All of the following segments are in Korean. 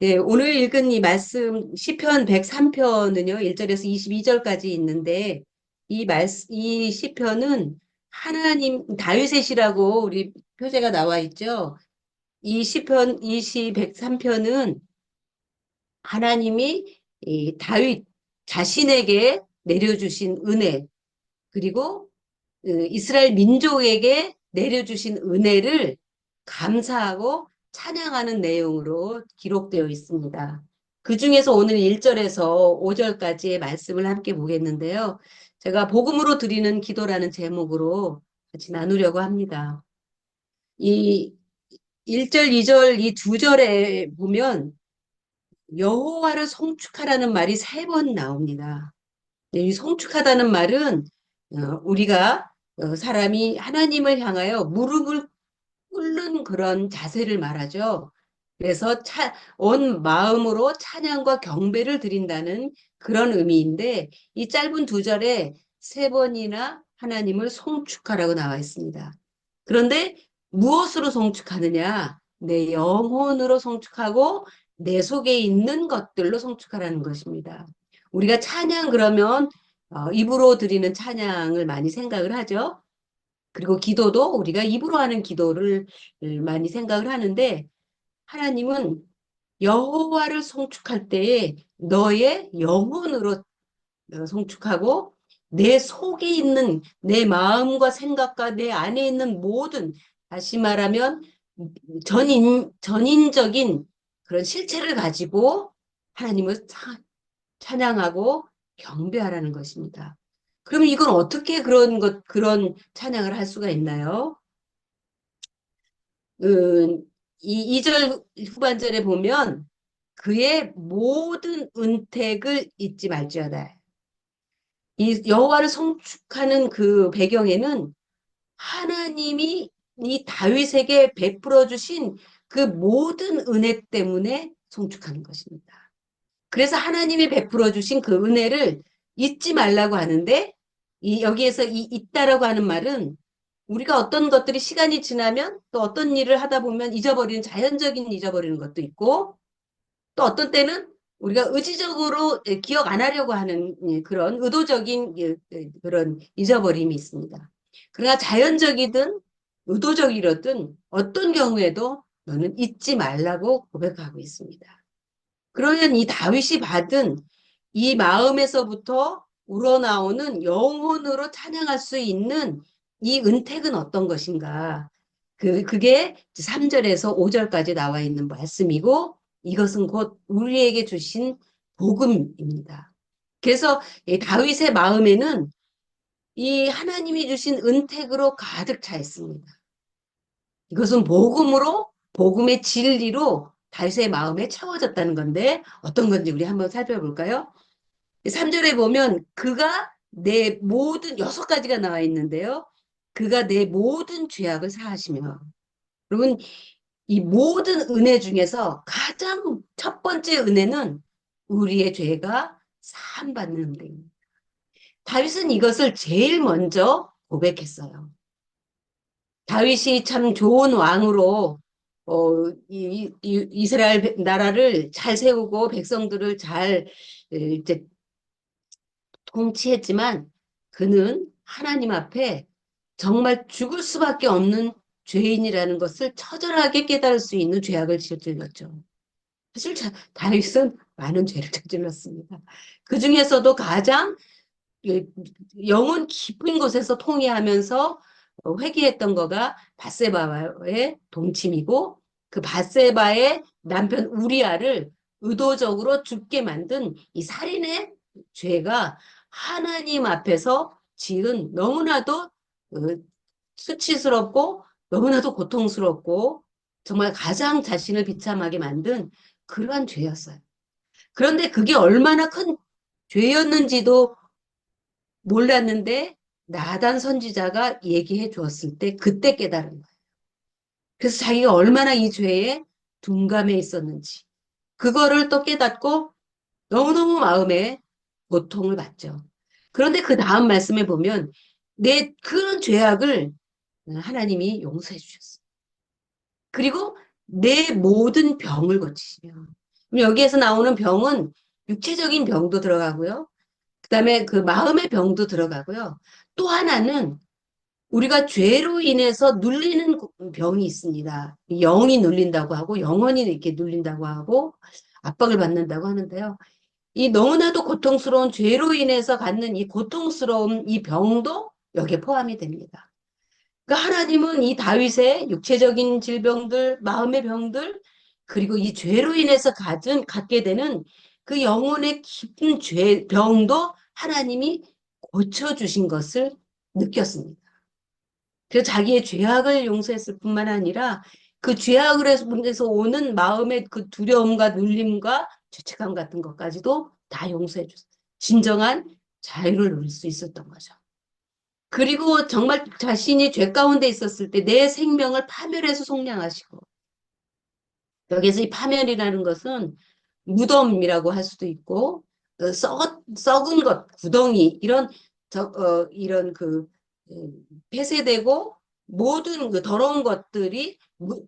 네, 오늘 읽은 이 말씀 시편 103편은요. 1절에서 22절까지 있는데 이 시편은 하나님 다윗의 시라고 우리 표제가 나와 있죠. 이 시편 103편은 하나님이 이 다윗 자신에게 내려주신 은혜 그리고 이스라엘 민족에게 내려주신 은혜를 감사하고 찬양하는 내용으로 기록되어 있습니다. 그 중에서 오늘 1절에서 5절까지의 말씀을 함께 보겠는데요. 제가 복음으로 드리는 기도라는 제목으로 같이 나누려고 합니다. 이 1절, 2절, 이 두 절에 보면 여호와를 송축하라는 말이 세 번 나옵니다. 이 송축하다는 말은 우리가 사람이 하나님을 향하여 무릎을 꿇는 그런 자세를 말하죠. 그래서 온 마음으로 찬양과 경배를 드린다는 그런 의미인데 이 짧은 두 절에 세 번이나 하나님을 송축하라고 나와 있습니다. 그런데 무엇으로 송축하느냐? 내 영혼으로 송축하고 내 속에 있는 것들로 송축하라는 것입니다. 우리가 찬양 그러면 입으로 드리는 찬양을 많이 생각을 하죠. 그리고 기도도 우리가 입으로 하는 기도를 많이 생각을 하는데 하나님은 여호와를 송축할 때에 너의 영혼으로 송축하고 내 속에 있는 내 마음과 생각과 내 안에 있는 모든 다시 말하면 전인적인 그런 실체를 가지고 하나님을 찬양하고 경배하라는 것입니다. 그럼 이건 어떻게 그런 찬양을 할 수가 있나요? 이 2절 후반절에 보면 그의 모든 은택을 잊지 말지어다. 이 여호와를 송축하는 그 배경에는 하나님이 이 다윗에게 베풀어 주신 그 모든 은혜 때문에 송축하는 것입니다. 그래서 하나님이 베풀어 주신 그 은혜를 잊지 말라고 하는데 여기에서 이 잊다라고 하는 말은 우리가 어떤 것들이 시간이 지나면 또 어떤 일을 하다 보면 잊어버리는 자연적인 잊어버리는 것도 있고 또 어떤 때는 우리가 의지적으로 기억 안 하려고 하는 그런 의도적인 그런 잊어버림이 있습니다. 그러나 자연적이든 의도적이든 어떤 경우에도 너는 잊지 말라고 고백하고 있습니다. 그러면 이 다윗이 받은 이 마음에서부터 우러나오는 영혼으로 찬양할 수 있는 이 은택은 어떤 것인가? 그게 3절에서 5절까지 나와 있는 말씀이고 이것은 곧 우리에게 주신 복음입니다. 그래서 이 다윗의 마음에는 이 하나님이 주신 은택으로 가득 차 있습니다. 이것은 복음의 진리로 다윗의 마음에 채워졌다는 건데 어떤 건지 우리 한번 살펴볼까요? 3절에 보면 그가 내 모든 6가지가 나와 있는데요. 그가 내 모든 죄악을 사하시며 여러분 이 모든 은혜 중에서 가장 첫 번째 은혜는 우리의 죄가 사함받는 은혜입니다. 다윗은 이것을 제일 먼저 고백했어요. 다윗이 참 좋은 왕으로 이스라엘 나라를 잘 세우고 백성들을 잘 이제 통치했지만 그는 하나님 앞에 정말 죽을 수밖에 없는 죄인이라는 것을 처절하게 깨달을 수 있는 죄악을 저질렀죠. 사실 다윗은 많은 죄를 저질렀습니다. 그 중에서도 가장 영혼 깊은 곳에서 통회하면서 회개했던 거가 바세바와의 동침이고 그 바세바의 남편 우리아를 의도적으로 죽게 만든 이 살인의 죄가 하나님 앞에서 지은 너무나도 수치스럽고 너무나도 고통스럽고 정말 가장 자신을 비참하게 만든 그러한 죄였어요. 그런데 그게 얼마나 큰 죄였는지도 몰랐는데 나단 선지자가 얘기해 주었을 때 그때 깨달은 거예요. 그래서 자기가 얼마나 이 죄에 둔감해 있었는지 그거를 또 깨닫고 너무너무 마음에 고통을 받죠. 그런데 그 다음 말씀에 보면 내 그런 죄악을 하나님이 용서해 주셨어요. 그리고 내 모든 병을 고치시며 여기에서 나오는 병은 육체적인 병도 들어가고요. 그다음에 그 마음의 병도 들어가고요. 또 하나는 우리가 죄로 인해서 눌리는 병이 있습니다. 영이 눌린다고 하고 영혼이 이렇게 눌린다고 하고 압박을 받는다고 하는데요. 이 너무나도 고통스러운 죄로 인해서 갖는 이 고통스러운 이 병도 여기에 포함이 됩니다. 그러니까 하나님은 이 다윗의 육체적인 질병들, 마음의 병들, 그리고 이 죄로 인해서 갖게 되는 그 영혼의 깊은 병도 하나님이 고쳐주신 것을 느꼈습니다. 그래서 자기의 죄악을 용서했을 뿐만 아니라 그 죄악을 해서 오는 마음의 그 두려움과 눌림과 죄책감 같은 것까지도 다 용서해 줬어요. 진정한 자유를 누릴 수 있었던 거죠. 그리고 정말 자신이 죄 가운데 있었을 때 내 생명을 파멸해서 속량하시고, 여기서 이 파멸이라는 것은 무덤이라고 할 수도 있고, 썩은 것, 구덩이, 이런 폐쇄되고 모든 그 더러운 것들이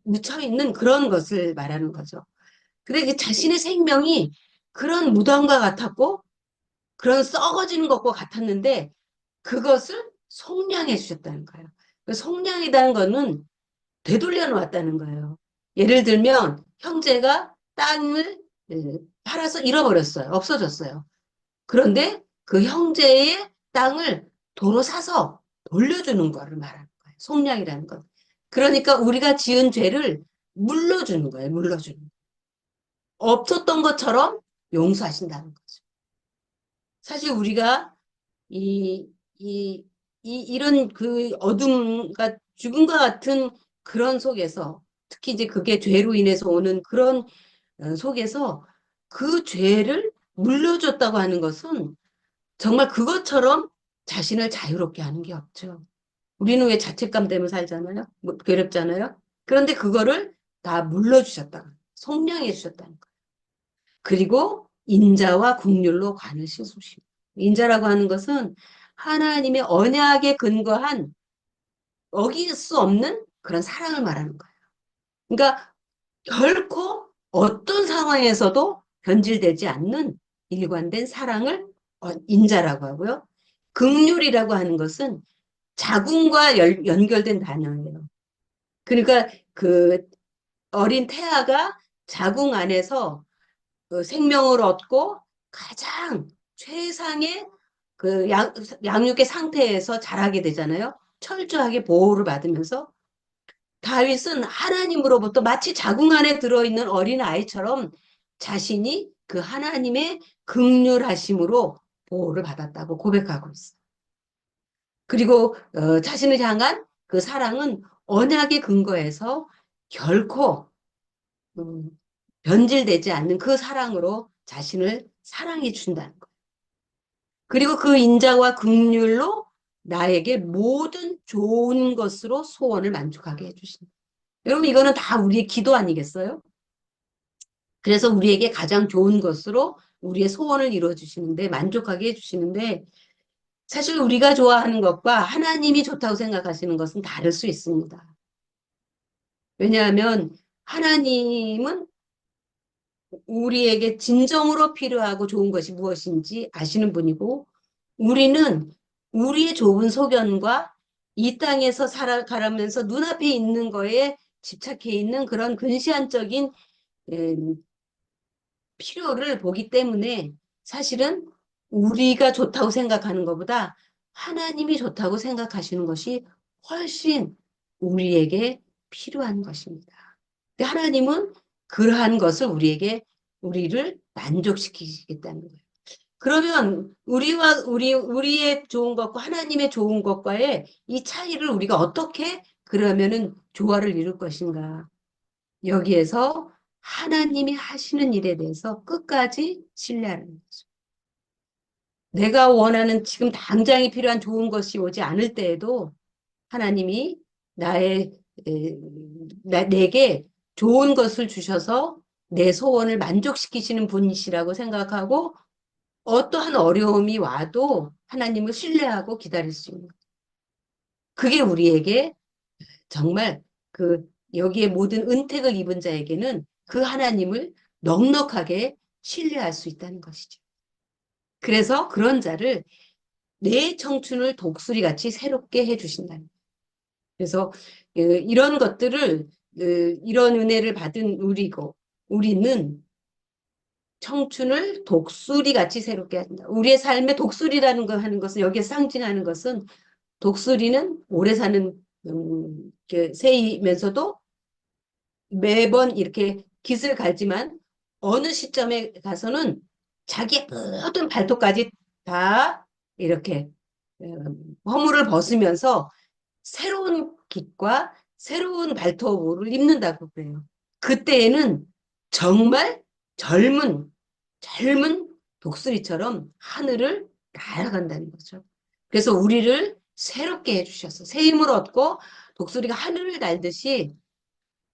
묻혀 있는 그런 것을 말하는 거죠. 근데 그 자신의 생명이 그런 무덤과 같았고, 그런 썩어지는 것과 같았는데, 그것을 속량해 주셨다는 거예요. 그 속량이라는 거는 되돌려 놓았다는 거예요. 예를 들면 형제가 땅을 팔아서 잃어버렸어요. 없어졌어요. 그런데 그 형제의 땅을 도로 사서 돌려주는 거를 말하는 거예요. 속량이라는 것. 그러니까 우리가 지은 죄를 물러주는 거예요. 물러주는 거. 없었던 것처럼 용서하신다는 거죠. 사실 우리가 이, 이, 이런 그 어둠과 죽음과 같은 그런 속에서 특히 이제 그게 죄로 인해서 오는 그런 속에서 그 죄를 물려줬다고 하는 것은 정말 그것처럼 자신을 자유롭게 하는 게 없죠. 우리는 왜 자책감 때문에 살잖아요. 뭐 괴롭잖아요. 그런데 그거를 다 물려주셨다. 속량해 주셨다는 거예요. 그리고 인자와 국률로 관을 씻으시고. 인자라고 하는 것은 하나님의 언약에 근거한 어길 수 없는 그런 사랑을 말하는 거예요. 그러니까 결코 어떤 상황에서도 변질되지 않는 일관된 사랑을 인자라고 하고요. 긍휼이라고 하는 것은 자궁과 연결된 단어예요. 그러니까 그 어린 태아가 자궁 안에서 그 생명을 얻고 가장 최상의 그 양육의 상태에서 자라게 되잖아요. 철저하게 보호를 받으면서 다윗은 하나님으로부터 마치 자궁 안에 들어있는 어린 아이처럼 자신이 그 하나님의 긍휼하심으로 보호를 받았다고 고백하고 있어요. 그리고 자신을 향한 그 사랑은 언약의 근거에서 결코 음, 변질되지 않는 그 사랑으로 자신을 사랑해 준다는 거예요. 그리고 그 인자와 긍휼로 나에게 모든 좋은 것으로 소원을 만족하게 해주신다. 여러분 이거는 다 우리의 기도 아니겠어요? 그래서 우리에게 가장 좋은 것으로 우리의 소원을 이루어주시는데 만족하게 해주시는데 사실 우리가 좋아하는 것과 하나님이 좋다고 생각하시는 것은 다를 수 있습니다. 왜냐하면 하나님은 우리에게 진정으로 필요하고 좋은 것이 무엇인지 아시는 분이고 우리는 우리의 좁은 소견과 이 땅에서 살아가면서 눈앞에 있는 거에 집착해 있는 그런 근시안적인 필요를 보기 때문에 사실은 우리가 좋다고 생각하는 것보다 하나님이 좋다고 생각하시는 것이 훨씬 우리에게 필요한 것입니다. 근데 하나님은 그러한 것을 우리를 만족시키시겠다는 거예요. 그러면 우리의 좋은 것과 하나님의 좋은 것과의 이 차이를 우리가 어떻게 그러면은 조화를 이룰 것인가? 여기에서 하나님이 하시는 일에 대해서 끝까지 신뢰하는 거죠. 내가 원하는 지금 당장이 필요한 좋은 것이 오지 않을 때에도 하나님이 나의 내게 좋은 것을 주셔서 내 소원을 만족시키시는 분이시라고 생각하고 어떠한 어려움이 와도 하나님을 신뢰하고 기다릴 수 있는 그게 우리에게 정말 그 여기에 모든 은택을 입은 자에게는 그 하나님을 넉넉하게 신뢰할 수 있다는 것이죠. 그래서 그런 자를 내 청춘을 독수리같이 새롭게 해주신다는 거예요. 그래서 이런 것들을 이런 은혜를 받은 우리는 청춘을 독수리같이 새롭게 한다. 우리의 삶의 독수리라는 거 하는 것은 여기에 상징하는 것은 독수리는 오래 사는 새이면서도 매번 이렇게 깃을 갈지만 어느 시점에 가서는 자기 모든 발톱까지 다 이렇게 허물을 벗으면서 새로운 깃과 새로운 발톱을 입는다고 그래요. 그때에는 정말 젊은 독수리처럼 하늘을 날아간다는 거죠. 그래서 우리를 새롭게 해주셔서 새 힘을 얻고 독수리가 하늘을 날듯이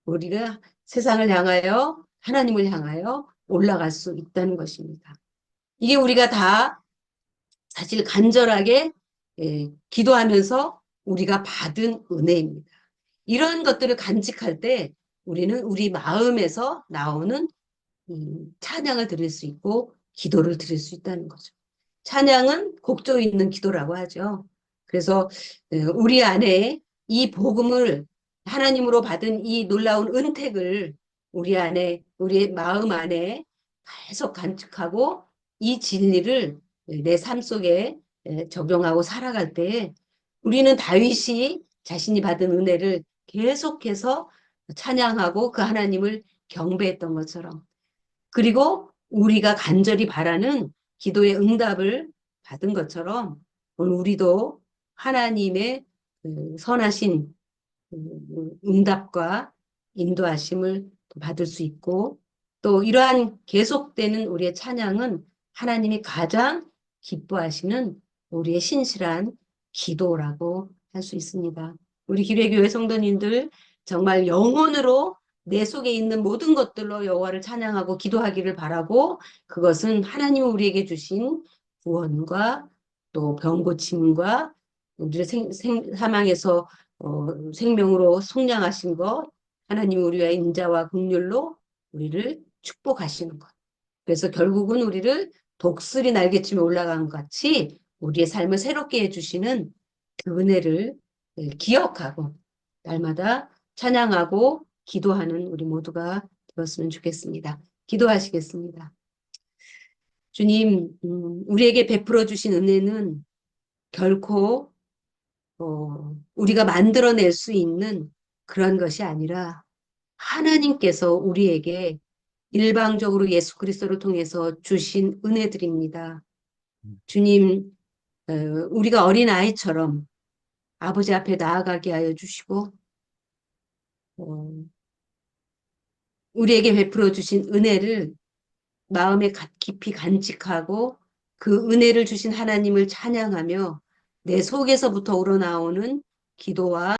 우리가 세상을 향하여 하나님을 향하여 올라갈 수 있다는 것입니다. 이게 우리가 다 사실 간절하게 기도하면서 우리가 받은 은혜입니다. 이런 것들을 간직할 때 우리는 우리 마음에서 나오는 찬양을 드릴 수 있고 기도를 드릴 수 있다는 거죠. 찬양은 곡조 있는 기도라고 하죠. 그래서 우리 안에 이 복음을 하나님으로 받은 이 놀라운 은택을 우리 안에 우리의 마음 안에 계속 간직하고 이 진리를 내 삶 속에 적용하고 살아갈 때 우리는 다윗이 자신이 받은 은혜를 계속해서 찬양하고 그 하나님을 경배했던 것처럼 그리고 우리가 간절히 바라는 기도의 응답을 받은 것처럼 오늘 우리도 하나님의 선하신 응답과 인도하심을 받을 수 있고 또 이러한 계속되는 우리의 찬양은 하나님이 가장 기뻐하시는 우리의 신실한 기도라고 할 수 있습니다. 우리 기회교회 성도님들 정말 영혼으로 내 속에 있는 모든 것들로 여호와를 찬양하고 기도하기를 바라고 그것은 하나님이 우리에게 주신 구원과 또 병고침과 우리를 사망에서 생명으로 속량하신 것 하나님 우리와 인자와 긍휼로 우리를 축복하시는 것. 그래서 결국은 우리를 독수리 날개쯤에 올라간 것 같이 우리의 삶을 새롭게 해주시는 그 은혜를 기억하고 날마다 찬양하고 기도하는 우리 모두가 되었으면 좋겠습니다. 기도하시겠습니다. 주님, 우리에게 베풀어 주신 은혜는 결코 우리가 만들어낼 수 있는 그런 것이 아니라 하나님께서 우리에게 일방적으로 예수 그리스도를 통해서 주신 은혜들입니다. 주님, 우리가 어린아이처럼 아버지 앞에 나아가게 하여 주시고 우리에게 베풀어 주신 은혜를 마음에 깊이 간직하고 그 은혜를 주신 하나님을 찬양하며 내 속에서부터 우러나오는 기도와